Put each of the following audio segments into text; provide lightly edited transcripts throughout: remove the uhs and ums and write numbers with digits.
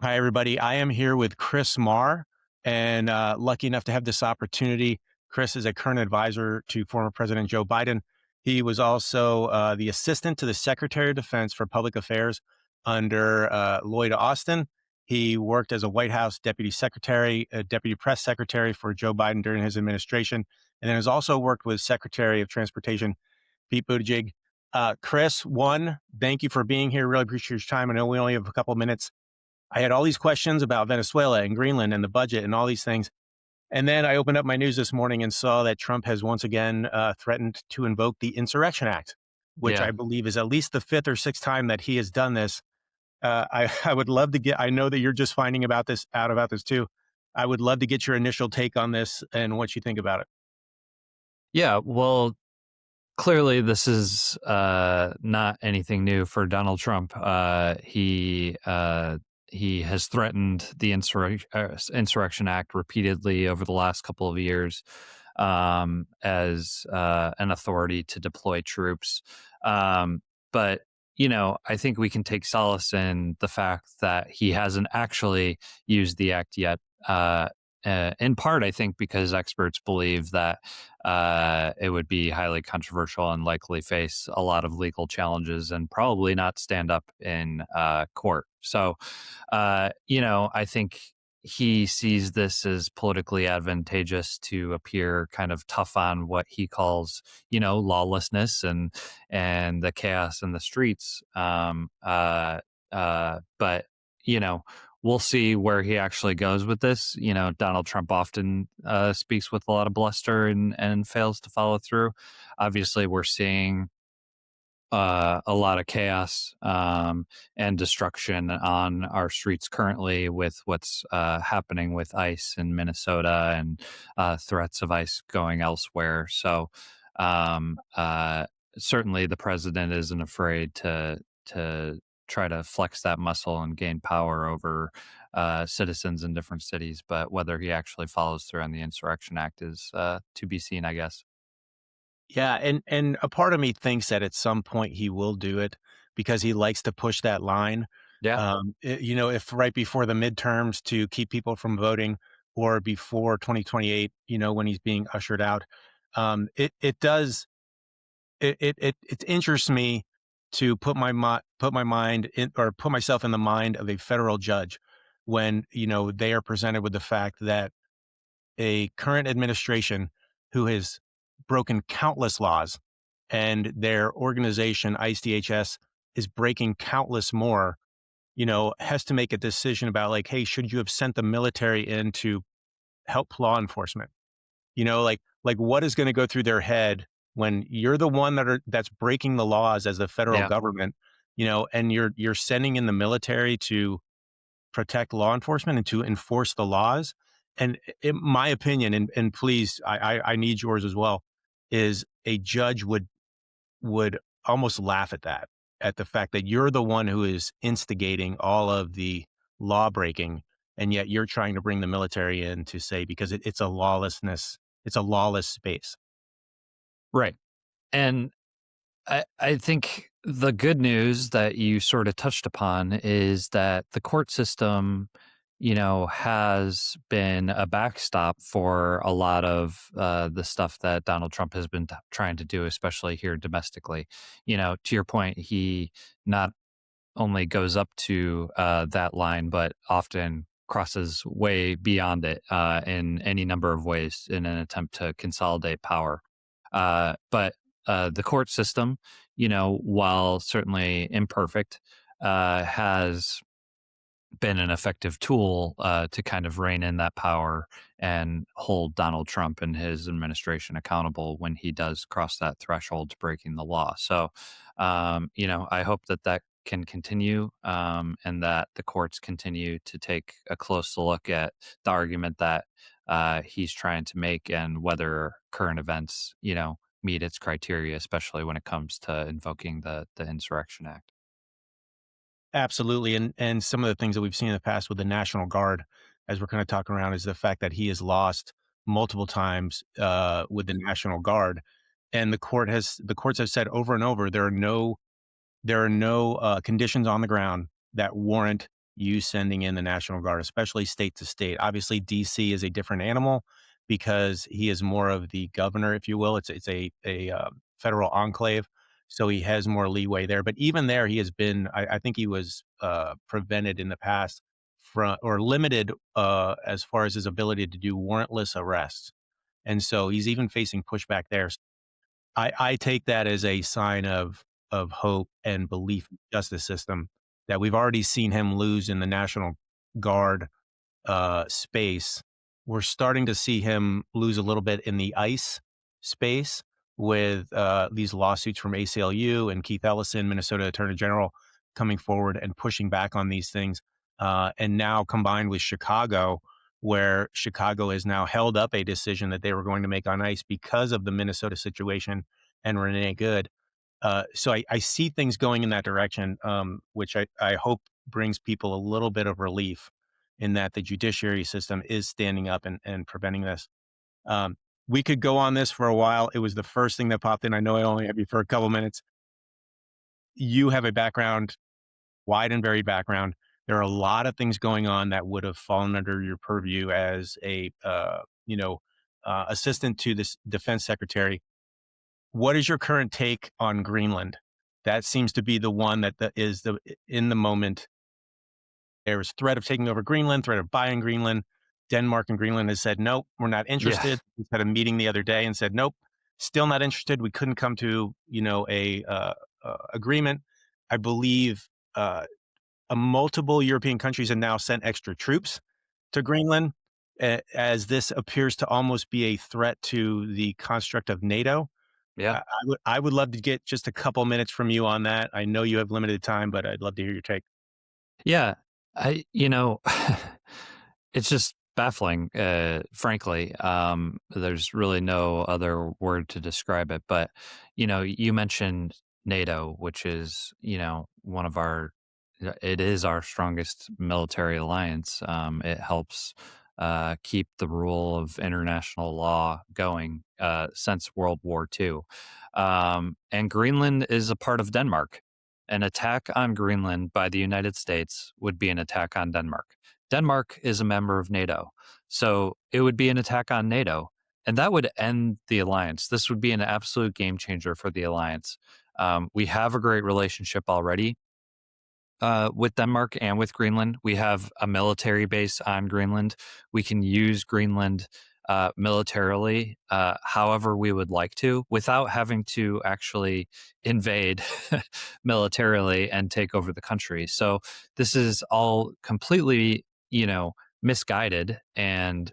Hi, everybody. I am here with Chris Meagher, and lucky enough to have this opportunity. Chris is a current advisor to former President Joe Biden. He was also the assistant to the Secretary of Defense for Public Affairs under Lloyd Austin. He worked as a White House deputy secretary, deputy press secretary for Joe Biden during his administration, and then has also worked with Secretary of Transportation Pete Buttigieg. Chris, one, thank you for being here. Really appreciate your time. I know we only have a couple of minutes. I had all these questions about Venezuela and Greenland and the budget and all these things. And then I opened up my news this morning and saw that Trump has once again threatened to invoke the Insurrection Act, which I Yeah. believe is at least the fifth or sixth time that he has done this. I would love to I know that you're just finding out about this too. I would love to get your initial take on this and what you think about it. Yeah. Well, clearly, this is not anything new for Donald Trump. He has threatened the Insurrection Act repeatedly over the last couple of years as an authority to deploy troops. But I think we can take solace in the fact that he hasn't actually used the act yet. In part, I think, because experts believe that it would be highly controversial and likely face a lot of legal challenges and probably not stand up in court. So, I think he sees this as politically advantageous to appear kind of tough on what he calls, lawlessness and the chaos in the streets. But we'll see where he actually goes with this. Donald Trump often speaks with a lot of bluster and fails to follow through. Obviously, we're seeing a lot of chaos and destruction on our streets currently with what's happening with ICE in Minnesota and threats of ICE going elsewhere. So certainly the president isn't afraid to try to flex that muscle and gain power over citizens in different cities. But whether he actually follows through on the Insurrection Act is to be seen, I guess. Yeah, and a part of me thinks that at some point he will do it because he likes to push that line. Yeah. If right before the midterms to keep people from voting or before 2028, when he's being ushered out, it does it interests me to put my mind in or put myself in the mind of a federal judge when they are presented with the fact that a current administration who has broken countless laws and their organization, ICE-DHS, is breaking countless more, has to make a decision about like, hey, should you have sent the military in to help law enforcement? Like what is going to go through their head when you're the one that's breaking the laws as the federal Yeah. government, and you're sending in the military to protect law enforcement and to enforce the laws. And in my opinion, and please, I need yours as well, is a judge would almost laugh at that, at the fact that you're the one who is instigating all of the law breaking, and yet you're trying to bring the military in to say because it's a it's a lawless space. Right. And I think the good news that you sort of touched upon is that the court system, has been a backstop for a lot of the stuff that Donald Trump has been trying to do, especially here domestically. To your point, he not only goes up to that line, but often crosses way beyond it in any number of ways in an attempt to consolidate power. But the court system, while certainly imperfect, has been an effective tool to kind of rein in that power and hold Donald Trump and his administration accountable when he does cross that threshold to breaking the law. So, I hope that can continue and that the courts continue to take a close look at the argument that he's trying to make and whether current events, meet its criteria, especially when it comes to invoking the Insurrection Act. Absolutely. And some of the things that we've seen in the past with the National Guard, as we're kind of talking around, is the fact that he has lost multiple times with the National Guard. And the courts have said over and over there are no conditions on the ground that warrant you sending in the National Guard, especially state to state. Obviously, DC is a different animal because he is more of the governor, if you will. It's a federal enclave, so he has more leeway there. But even there, he has been. I think he was prevented in the past from or limited as far as his ability to do warrantless arrests, and so he's even facing pushback there. I take that as a sign of hope and belief in the justice system that we've already seen him lose in the National Guard space. We're starting to see him lose a little bit in the ICE space with these lawsuits from ACLU and Keith Ellison, Minnesota Attorney General, coming forward and pushing back on these things. And now combined with Chicago, where Chicago has now held up a decision that they were going to make on ICE because of the Minnesota situation and Renee Good. So I see things going in that direction, which I hope brings people a little bit of relief in that the judiciary system is standing up and preventing this. We could go on this for a while. It was the first thing that popped in. I know I only have you for a couple minutes. You have a background, wide and varied background. There are a lot of things going on that would have fallen under your purview as a assistant to this defense secretary. What is your current take on Greenland? That seems to be the one that is in the moment. There is threat of taking over Greenland, threat of buying Greenland. Denmark and Greenland has said, nope, we're not Yeah. interested. We had a meeting the other day and said, nope, still not interested. We couldn't come to, a agreement. I believe multiple European countries have now sent extra troops to Greenland, as this appears to almost be a threat to the construct of NATO. Yeah. I would love to get just a couple minutes from you on that. I know you have limited time, but I'd love to hear your take. Yeah. I, you know, it's just baffling, frankly. There's really no other word to describe it. But, you mentioned NATO, which is, one of it is our strongest military alliance. It helps keep the rule of international law going since World War II. And Greenland is a part of Denmark. An attack on Greenland by the United States would be an attack on Denmark. Denmark is a member of NATO. So it would be an attack on NATO. And that would end the alliance. This would be an absolute game changer for the alliance. We have a great relationship already with Denmark and with Greenland. We have a military base on Greenland. We can use Greenland militarily however we would like to without having to actually invade militarily and take over the country. So this is all completely, misguided and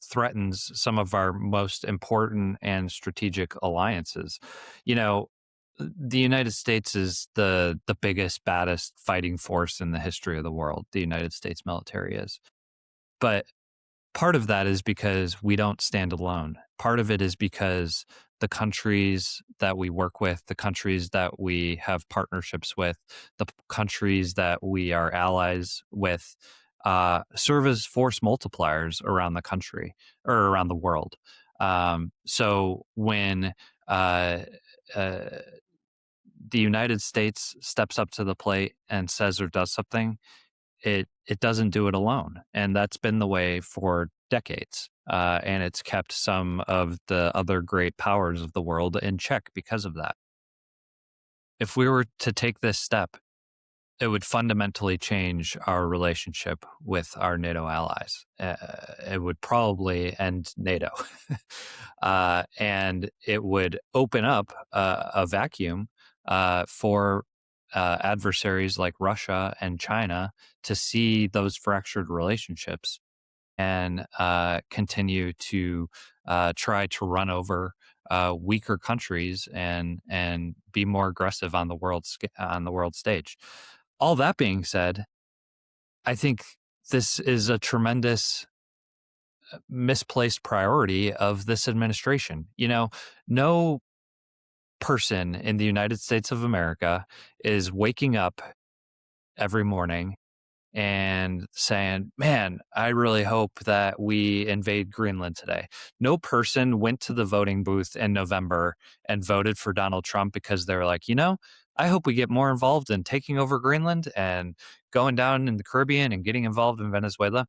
threatens some of our most important and strategic alliances. The United States is the biggest, baddest fighting force in the history of the world. The United States military is. But part of that is because we don't stand alone. Part of it is because the countries that we work with, the countries that we have partnerships with, the countries that we are allies with, serve as force multipliers around the country or around the world. So when the United States steps up to the plate and says or does something, it doesn't do it alone, and that's been the way for decades. And it's kept some of the other great powers of the world in check because of that. If we were to take this step, it would fundamentally change our relationship with our NATO allies. It would probably end NATO. And it would open up a vacuum for adversaries like Russia and China to see those fractured relationships and continue to try to run over weaker countries and be more aggressive on the world stage. All that being said, I think this is a tremendous misplaced priority of this administration. No person in the United States of America is waking up every morning and saying, man, I really hope that we invade Greenland today. No person went to the voting booth in November and voted for Donald Trump because they were like, I hope we get more involved in taking over Greenland and going down in the Caribbean and getting involved in Venezuela.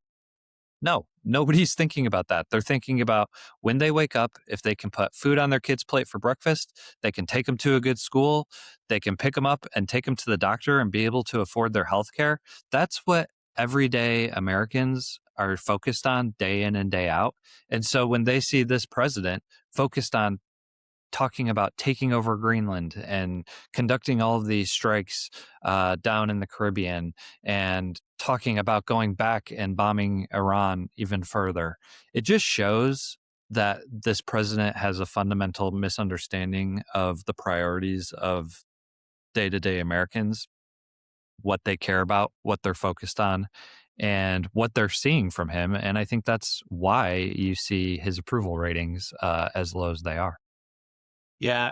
No, nobody's thinking about that. They're thinking about when they wake up, if they can put food on their kid's plate for breakfast, they can take them to a good school, they can pick them up and take them to the doctor and be able to afford their health care. That's what everyday Americans are focused on day in and day out. And so when they see this president focused on talking about taking over Greenland and conducting all of these strikes down in the Caribbean and talking about going back and bombing Iran even further. It just shows that this president has a fundamental misunderstanding of the priorities of day to day Americans, what they care about, what they're focused on, and what they're seeing from him. And I think that's why you see his approval ratings as low as they are. Yeah,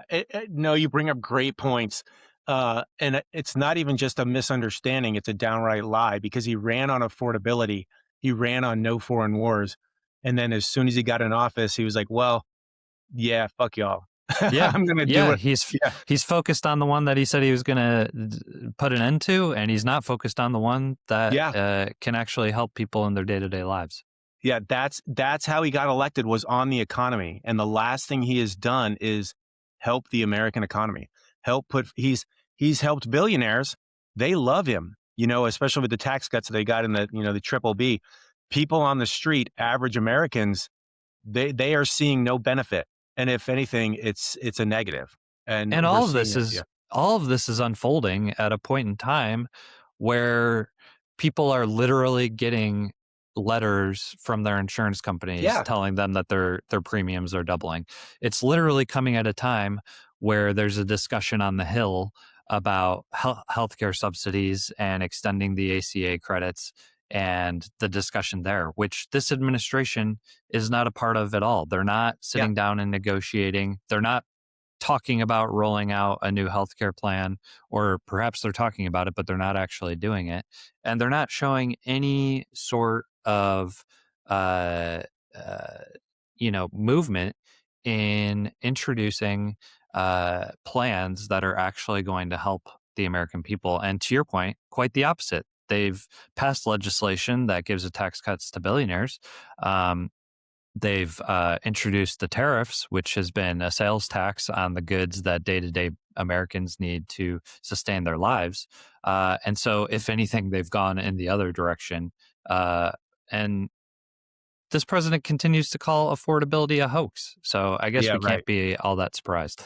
no, you bring up great points. It's not even just a misunderstanding, it's a downright lie because he ran on affordability. He ran on no foreign wars. And then as soon as he got in office, he was like, well, yeah, fuck y'all. Yeah. I'm going to do Yeah, it. Yeah. he's focused on the one that he said he was gonna put an end to, and he's not focused on the one that, Yeah. can actually help people in their day-to-day lives. Yeah, that's how he got elected was on the economy, and the last thing he has done is help the American economy. Help put he's helped billionaires. They love him, especially with the tax cuts that they got in the triple B. People on the street, average Americans, they are seeing no benefit, and if anything, it's a negative, and And we're seeing it. Yeah, all of this is unfolding at a point in time where people are literally getting letters from their insurance companies yeah, telling them that their premiums are doubling. It's literally coming at a time where there's a discussion on the Hill about healthcare subsidies and extending the ACA credits and the discussion there, which this administration is not a part of at all. They're not yeah, sitting down and negotiating. They're not talking about rolling out a new healthcare plan, or perhaps they're talking about it, but they're not actually doing it. And they're not showing any sort of, uh, uh, movement in introducing plans that are actually going to help the American people. And to your point, quite the opposite. They've passed legislation that gives a tax cuts to billionaires. They've introduced the tariffs, which has been a sales tax on the goods that day to day Americans need to sustain their lives. And so, if anything, they've gone in the other direction. And this president continues to call affordability a hoax. So, I guess yeah. we Right. can't be all that surprised.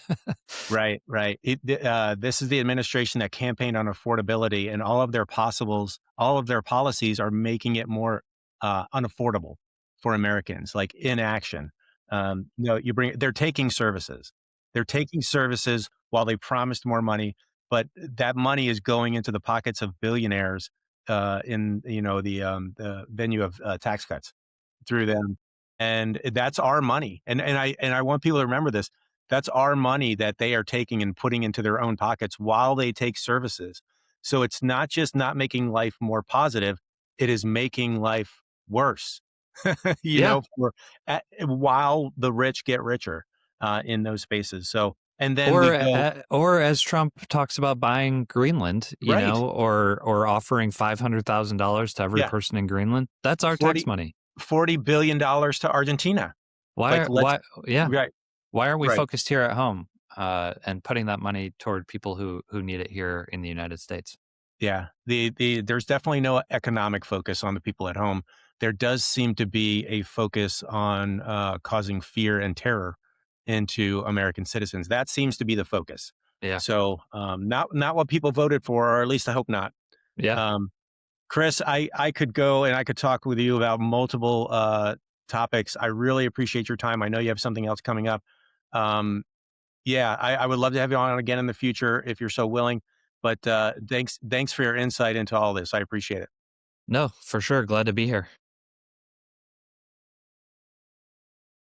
Right, right. This is the administration that campaigned on affordability, and all of their policies are making it more unaffordable for Americans, like inaction. They're taking services. They're taking services while they promised more money, but that money is going into the pockets of billionaires in the venue of tax cuts through them, and that's our money. And I want people to remember this. That's our money that they are taking and putting into their own pockets while they take services. So it's not just not making life more positive, it is making life worse, Yeah. while the rich get richer in those spaces. So, and then we go, Or as Trump talks about buying Greenland, right. or offering $500,000 to every Yeah. person in Greenland, that's our tax 40, money. $40 billion to Argentina. Like, let's, Yeah. right, Why aren't we right. focused here at home and putting that money toward people who need it here in the United States? Yeah, there's definitely no economic focus on the people at home. There does seem to be a focus on causing fear and terror into American citizens. That seems to be the focus. Yeah. So, not what people voted for, or at least I hope not. Yeah. Um, Chris, I could go and I could talk with you about multiple topics. I really appreciate your time. I know you have something else coming up. Um, yeah, I would love to have you on again in the future if you're so willing. But thanks for your insight into all this. I appreciate it. No, for sure. Glad to be here.